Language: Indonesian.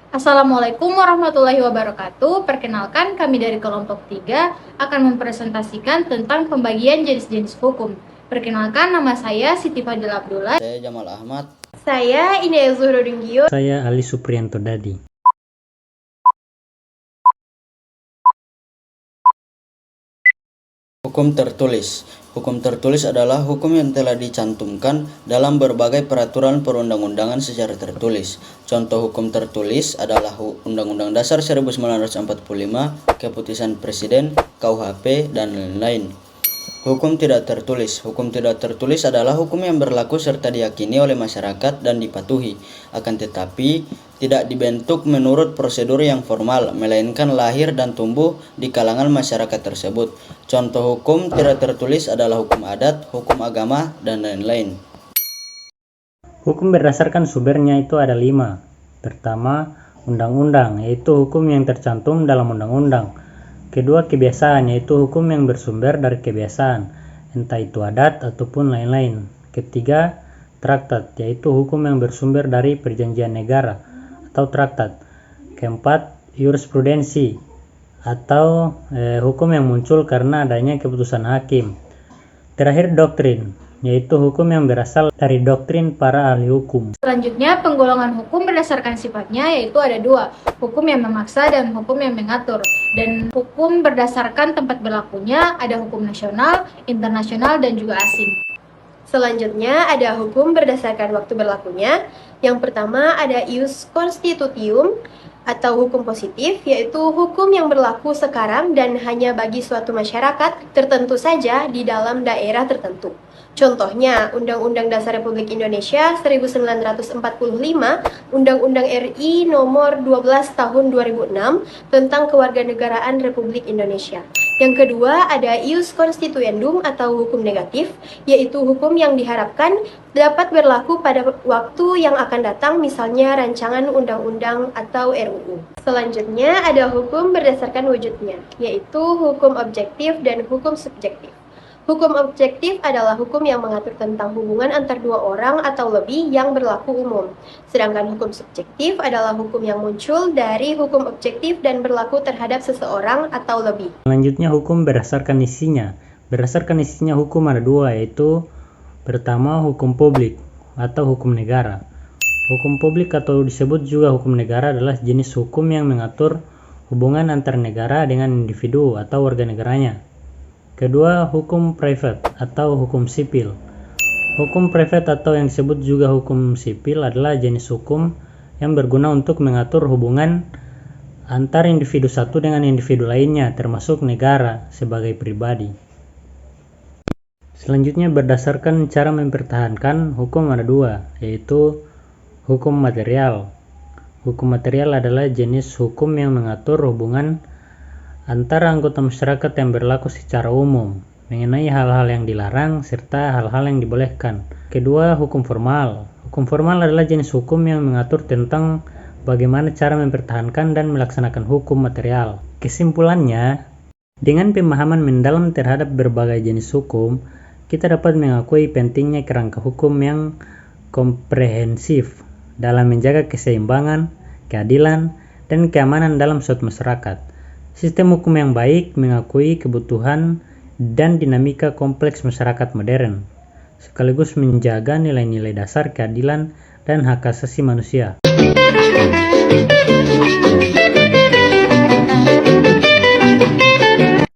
Assalamualaikum warahmatullahi wabarakatuh. Perkenalkan, kami dari kelompok 3 akan mempresentasikan tentang pembagian jenis-jenis hukum. Perkenalkan, nama saya Siti Fadil Abdullah. Saya Jamal Ahmad. Saya Indah Zuhrodinggio. Saya Ali Supriyanto Dadi. Hukum tertulis. Hukum tertulis adalah hukum yang telah dicantumkan dalam berbagai peraturan perundang-undangan secara tertulis. Contoh hukum tertulis adalah Undang-Undang Dasar 1945, Keputusan Presiden, KUHP, dan lain-lain. Hukum tidak tertulis. Hukum tidak tertulis adalah hukum yang berlaku serta diyakini oleh masyarakat dan dipatuhi, akan tetapi tidak dibentuk menurut prosedur yang formal, melainkan lahir dan tumbuh di kalangan masyarakat tersebut. Contoh hukum tidak tertulis adalah hukum adat, hukum agama, dan lain-lain. Hukum berdasarkan sumbernya itu ada 5. Pertama, undang-undang, yaitu hukum yang tercantum dalam undang-undang. Kedua, kebiasaan, yaitu hukum yang bersumber dari kebiasaan, entah itu adat ataupun lain-lain. Ketiga, traktat, yaitu hukum yang bersumber dari perjanjian negara atau traktat. Keempat, jurisprudensi atau hukum yang muncul karena adanya keputusan hakim. Terakhir, doktrin, yaitu hukum yang berasal dari doktrin para ahli hukum. Selanjutnya, penggolongan hukum berdasarkan sifatnya yaitu ada 2, hukum yang memaksa dan hukum yang mengatur. Dan hukum berdasarkan tempat berlakunya ada hukum nasional, internasional, dan juga asing. Selanjutnya ada hukum berdasarkan waktu berlakunya. Yang pertama ada ius constitutium atau hukum positif, yaitu hukum yang berlaku sekarang dan hanya bagi suatu masyarakat tertentu saja di dalam daerah tertentu. Contohnya, Undang-Undang Dasar Republik Indonesia 1945, Undang-Undang RI Nomor 12 Tahun 2006 tentang Kewarganegaraan Republik Indonesia. Yang kedua, ada ius constituendum atau hukum negatif, yaitu hukum yang diharapkan dapat berlaku pada waktu yang akan datang, misalnya rancangan undang-undang atau RUU. Selanjutnya, ada hukum berdasarkan wujudnya, yaitu hukum objektif dan hukum subjektif. Hukum objektif adalah hukum yang mengatur tentang hubungan antar dua orang atau lebih yang berlaku umum. Sedangkan hukum subjektif adalah hukum yang muncul dari hukum objektif dan berlaku terhadap seseorang atau lebih. Selanjutnya, hukum berdasarkan isinya. Berdasarkan isinya hukum ada 2, yaitu pertama, hukum publik atau hukum negara. Hukum publik atau disebut juga hukum negara adalah jenis hukum yang mengatur hubungan antar negara dengan individu atau warga negaranya. Kedua, hukum privat atau hukum sipil. Hukum privat atau yang disebut juga hukum sipil adalah jenis hukum yang berguna untuk mengatur hubungan antar individu satu dengan individu lainnya, termasuk negara sebagai pribadi. Selanjutnya, berdasarkan cara mempertahankan hukum ada 2, yaitu hukum material. Hukum material adalah jenis hukum yang mengatur hubungan antara anggota masyarakat yang berlaku secara umum mengenai hal-hal yang dilarang serta hal-hal yang dibolehkan. Kedua, hukum formal. Hukum formal adalah jenis hukum yang mengatur tentang bagaimana cara mempertahankan dan melaksanakan hukum material. Kesimpulannya, dengan pemahaman mendalam terhadap berbagai jenis hukum, kita dapat mengakui pentingnya kerangka hukum yang komprehensif dalam menjaga keseimbangan, keadilan, dan keamanan dalam suatu masyarakat. Sistem hukum yang baik mengakui kebutuhan dan dinamika kompleks masyarakat modern, sekaligus menjaga nilai-nilai dasar keadilan dan hak asasi manusia.